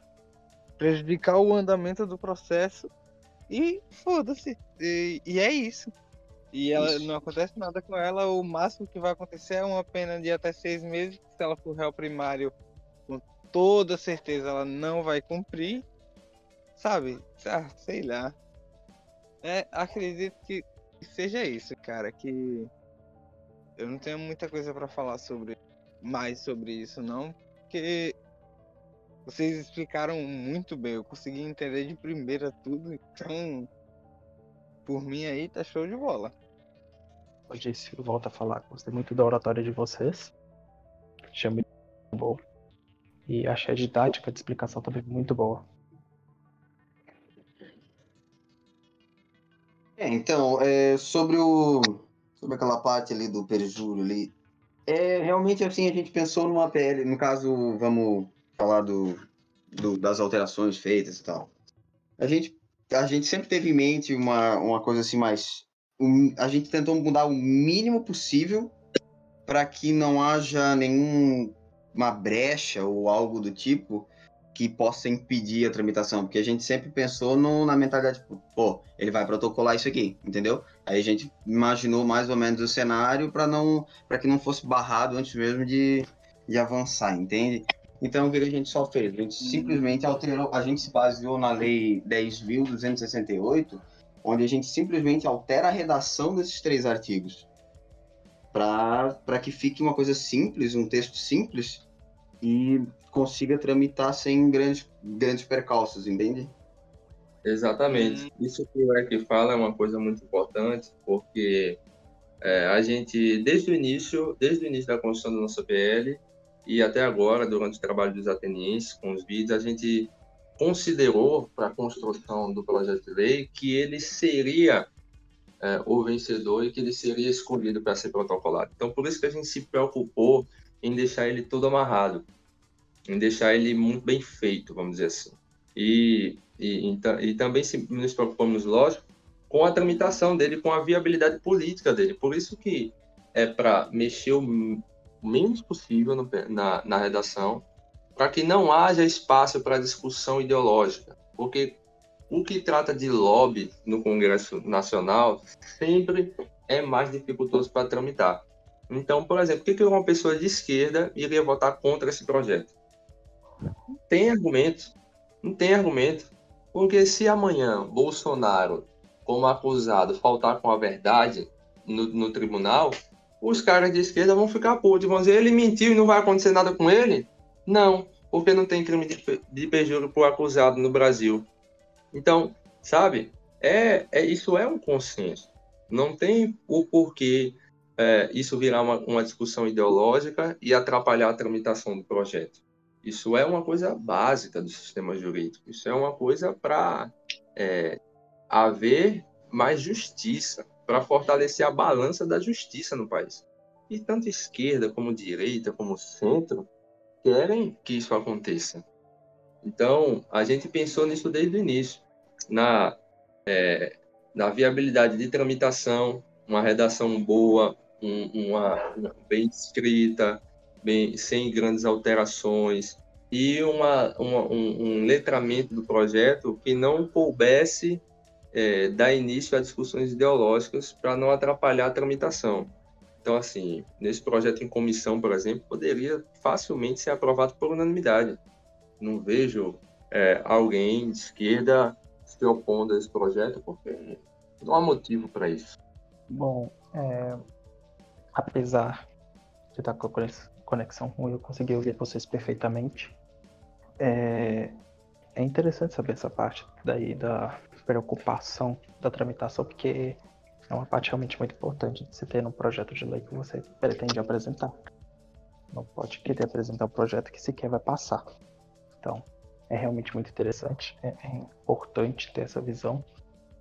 prejudicar o andamento do processo e foda-se. E é isso. E ela não acontece nada com ela, o máximo que vai acontecer é uma pena de até 6 meses, se ela for réu primário, com toda certeza ela não vai cumprir, sabe? Sei lá. Acredito que seja isso, cara, que eu não tenho muita coisa pra falar mais sobre isso, não, porque vocês explicaram muito bem, eu consegui entender de primeira tudo, então, por mim aí, tá show de bola. Eu disse, volto a falar, gostei muito da oratória de vocês. Achei muito boa. E achei a didática de explicação também muito boa. Então, sobre aquela parte ali do perjúrio ali, realmente assim a gente pensou numa PL, no caso, vamos falar das alterações feitas e tal. A gente sempre teve em mente uma coisa assim mais... a gente tentou mudar o mínimo possível para que não haja nenhuma brecha ou algo do tipo que possa impedir a tramitação, porque a gente sempre pensou na mentalidade, tipo, pô, ele vai protocolar isso aqui, entendeu? Aí a gente imaginou mais ou menos o cenário para que não fosse barrado antes mesmo de avançar, entende? Então, o que a gente só fez? A gente simplesmente alterou, a gente se baseou na Lei 10.268, onde a gente simplesmente altera a redação desses 3 artigos para que fique uma coisa simples, um texto simples e consiga tramitar sem grandes percalços, entende? Exatamente. Isso que o Eric fala é uma coisa muito importante, porque a gente, desde o início da construção da nossa PL e até agora, durante o trabalho dos atenienses com os vídeos, a gente considerou para a construção do projeto de lei que ele seria o vencedor e que ele seria escolhido para ser protocolado. Então, por isso que a gente se preocupou em deixar ele todo amarrado, em deixar ele muito bem feito, vamos dizer assim. E também nos preocupamos, lógico, com a tramitação dele, com a viabilidade política dele. Por isso que é para mexer o menos possível na redação, para que não haja espaço para discussão ideológica. Porque o que trata de lobby no Congresso Nacional sempre é mais dificultoso para tramitar. Então, por exemplo, por que uma pessoa de esquerda iria votar contra esse projeto? Não tem argumento. Não tem argumento. Porque se amanhã Bolsonaro, como acusado, faltar com a verdade no tribunal, os caras de esquerda vão ficar putos. Vão dizer, ele mentiu e não vai acontecer nada com ele? Não, porque não tem crime de perjúrio por acusado no Brasil. Então, sabe, isso é um consenso. Não tem o porquê isso virar uma discussão ideológica e atrapalhar a tramitação do projeto. Isso é uma coisa básica do sistema jurídico. Isso é uma coisa para haver mais justiça. para fortalecer a balança da justiça no país. E tanto esquerda como direita, como centro, querem que isso aconteça. Então, a gente pensou nisso desde o início, na, na viabilidade de tramitação, uma redação boa, uma bem escrita, sem grandes alterações, e um letramento do projeto que não coubesse dar início a discussões ideológicas para não atrapalhar a tramitação. Então, assim, nesse projeto em comissão, por exemplo, poderia facilmente ser aprovado por unanimidade. Não vejo alguém de esquerda se opondo a esse projeto, porque não há motivo para isso. Bom, apesar de estar com a conexão ruim, eu consegui ouvir vocês perfeitamente. É interessante saber essa parte daí da preocupação da tramitação, porque é uma parte realmente muito importante de se ter no projeto de lei que você pretende apresentar. Não pode querer apresentar um projeto que sequer vai passar. Então, é realmente muito interessante, é importante ter essa visão.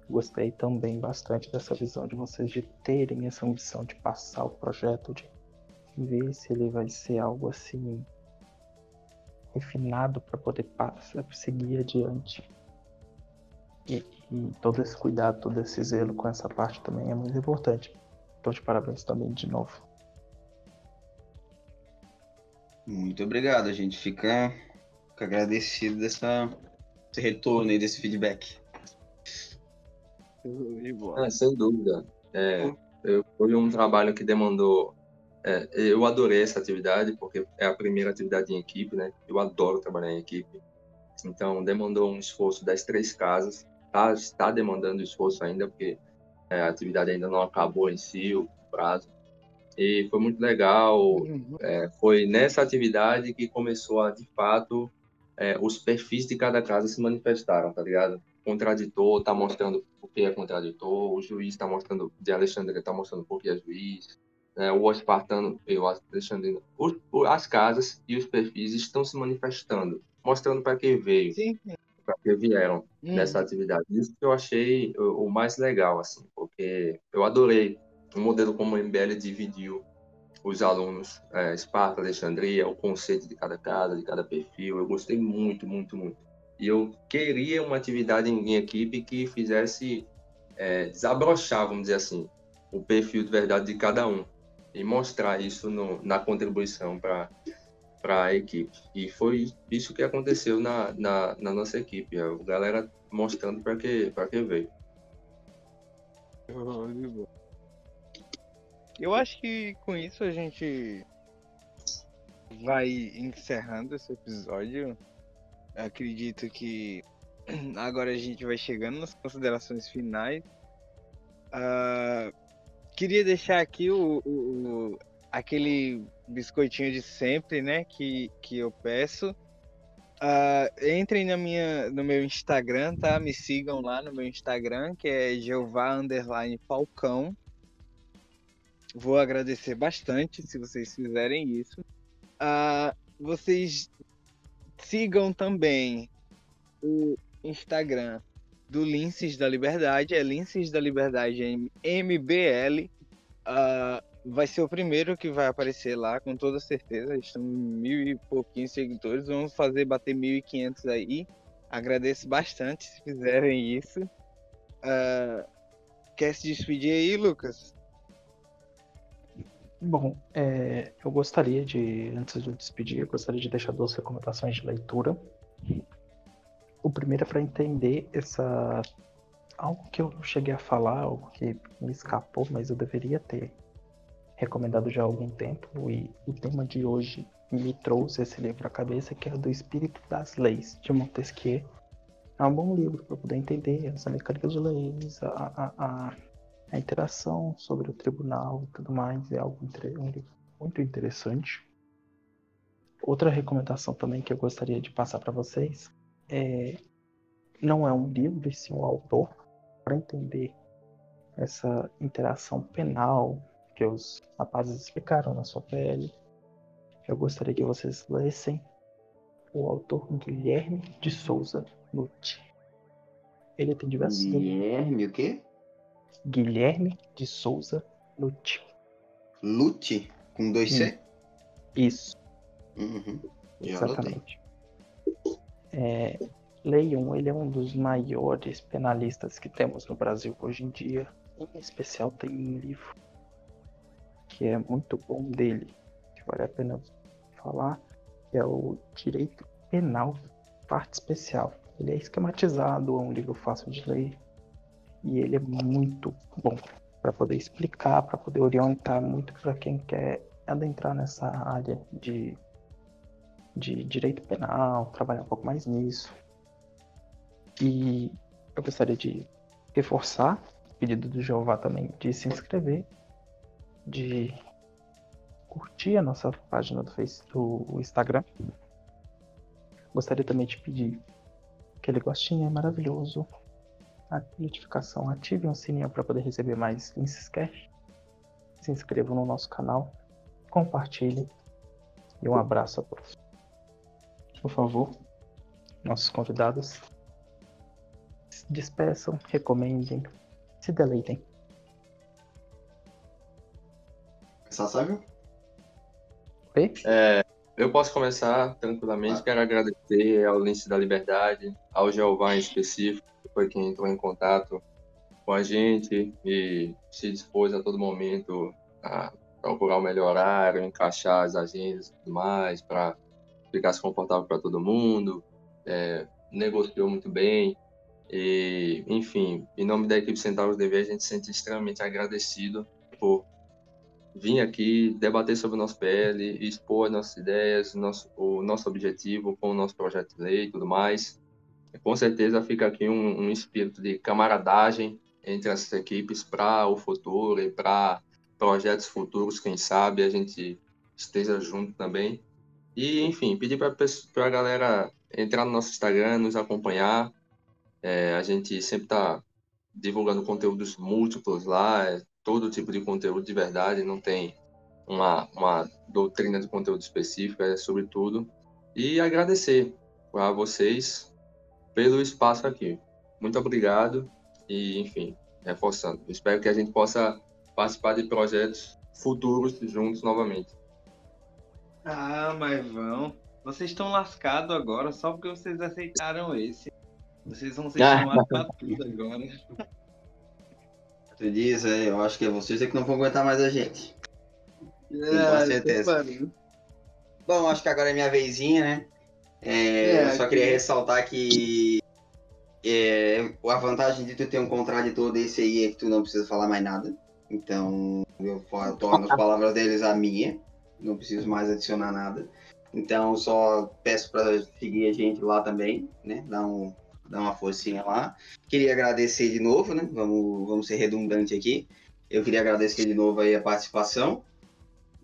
Gostei também bastante dessa visão de vocês de terem essa ambição de passar o projeto, de ver se ele vai ser algo assim refinado para poder seguir adiante. E todo esse cuidado, todo esse zelo com essa parte também é muito importante. Então, de parabéns também de novo. Muito obrigado, a gente fica agradecido desse retorno aí, desse feedback. Sem dúvida. Foi um trabalho que demandou. Eu adorei essa atividade, porque é a primeira atividade em equipe, né? Eu adoro trabalhar em equipe. Então, demandou um esforço das 3 casas. Está demandando esforço ainda, porque a atividade ainda não acabou em si, o prazo. E foi muito legal. Foi nessa atividade que começou a, de fato, os perfis de cada casa se manifestaram, tá ligado? Contraditor tá mostrando por que é contraditor, o juiz tá mostrando, de Alexandre tá mostrando por que é juiz, o espartano e o alexandrino. As casas e os perfis estão se manifestando, mostrando para que veio, para que vieram nessa atividade. Isso que eu achei o mais legal, assim, porque eu adorei o modelo como o MBL dividiu os alunos, Esparta, Alexandria, o conceito de cada casa, de cada perfil. Eu gostei muito, muito, muito. E eu queria uma atividade em equipe que fizesse desabrochar, vamos dizer assim, o perfil de verdade de cada um e mostrar isso na contribuição para a equipe. E foi isso que aconteceu na nossa equipe. A galera mostrando para que veio. Eu acho que com isso a gente vai encerrando esse episódio. Acredito que agora a gente vai chegando nas considerações finais. Queria deixar aqui aquele biscoitinho de sempre, né? Que eu peço. Entrem no meu Instagram, tá? Me sigam lá no meu Instagram, que é Jeová_Falcão. Vou agradecer bastante se vocês fizerem isso. Vocês sigam também o Instagram do Linces da Liberdade, é Linces da Liberdade MBL. Vai ser o primeiro que vai aparecer lá, com toda certeza. Estão 1.000 e pouquinhos seguidores. Vamos fazer bater 1.500 aí. Agradeço bastante se fizerem isso. Quer se despedir aí, Lucas? Bom, eu gostaria antes de despedir, eu gostaria de deixar 2 recomendações de leitura. O primeiro é para entender algo que eu não cheguei a falar, algo que me escapou, mas eu deveria ter recomendado já há algum tempo, e o tema de hoje me trouxe esse livro à cabeça, que é do Espírito das Leis, de Montesquieu. É um bom livro para poder entender as mecânicas de leis, a interação sobre o tribunal e tudo mais. É algo muito interessante. Outra recomendação também que eu gostaria de passar para vocês não é um livro, e sim um autor, para entender essa interação penal que os rapazes explicaram na sua pele. Eu gostaria que vocês lessem o autor Guilherme de Souza Nutti. Ele tem diversos Guilherme, o quê? Guilherme de Souza Lute. Lute? Com 2C? Isso, Uhum. Já anotei. exatamente. Leiam, ele é um dos maiores penalistas que temos no Brasil hoje em dia. Em especial tem um livro que é muito bom dele, que vale a pena falar, que é o Direito Penal, Parte Especial. Ele é esquematizado, é um livro fácil de ler e ele é muito bom para poder explicar, para poder orientar muito para quem quer adentrar nessa área de direito penal, trabalhar um pouco mais nisso. E eu gostaria de reforçar o pedido do Jeová também de se inscrever, de curtir a nossa página do Instagram. Gostaria também de pedir aquele gostinho, é maravilhoso, a notificação, ativem o sininho para poder receber mais Lincescast. Se inscrevam no nosso canal, compartilhem e um abraço a todos. Por favor, nossos convidados, se despeçam, recomendem, se deleitem. Só sabe? Oi? Eu posso começar tranquilamente. Quero agradecer ao Lince da Liberdade, ao Jeová em específico, que foi quem entrou em contato com a gente e se dispôs a todo momento a procurar o melhor horário, encaixar as agendas e tudo mais, para ficar confortável para todo mundo. Negociou muito bem. E, enfim, em nome da equipe Centauros DV, a gente se sente extremamente agradecido por vir aqui debater sobre o nosso PL, expor as nossas ideias, o nosso objetivo com o nosso projeto de lei e tudo mais. Com certeza fica aqui um espírito de camaradagem entre essas equipes para o futuro e para projetos futuros, quem sabe a gente esteja junto também. E, enfim, pedir para a galera entrar no nosso Instagram, nos acompanhar. A gente sempre está divulgando conteúdos múltiplos lá, todo tipo de conteúdo de verdade, não tem uma doutrina de conteúdo específica, é sobre tudo. E agradecer a vocês pelo espaço aqui. Muito obrigado e, enfim, reforçando. Espero que a gente possa participar de projetos futuros juntos novamente. Ah, mas vão. Vocês estão lascados agora só porque vocês aceitaram esse. Vocês vão ser chamados pra tudo agora. Tu diz, eu acho que é vocês que não vão aguentar mais a gente. Com certeza. Bom, acho que agora é minha vezinha, né? Eu só queria ressaltar que a vantagem de tu ter um contrato todo esse aí é que tu não precisa falar mais nada. Então, eu torno as palavras deles a minha. Não preciso mais adicionar nada. Então, só peço para seguir a gente lá também, né? Dá uma forcinha lá. Queria agradecer de novo, né? Vamos ser redundante aqui. Eu queria agradecer de novo aí a participação.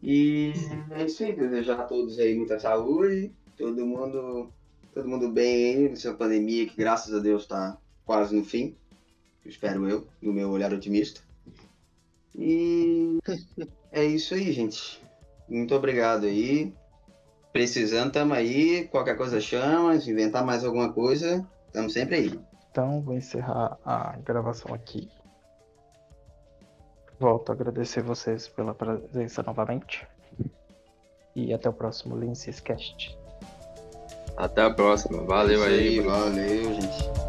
E é isso aí, desejar a todos aí muita saúde, todo mundo bem aí nessa pandemia que graças a Deus está quase no fim, espero eu, no meu olhar otimista. E é isso aí, gente. Muito obrigado aí. Precisando, tamo aí. Qualquer coisa chama, se inventar mais alguma coisa, estamos sempre aí. Então, vou encerrar a gravação aqui. Volto a agradecer vocês pela presença novamente. E até o próximo Lincescast. Até a próxima. Valeu aí. Valeu, gente.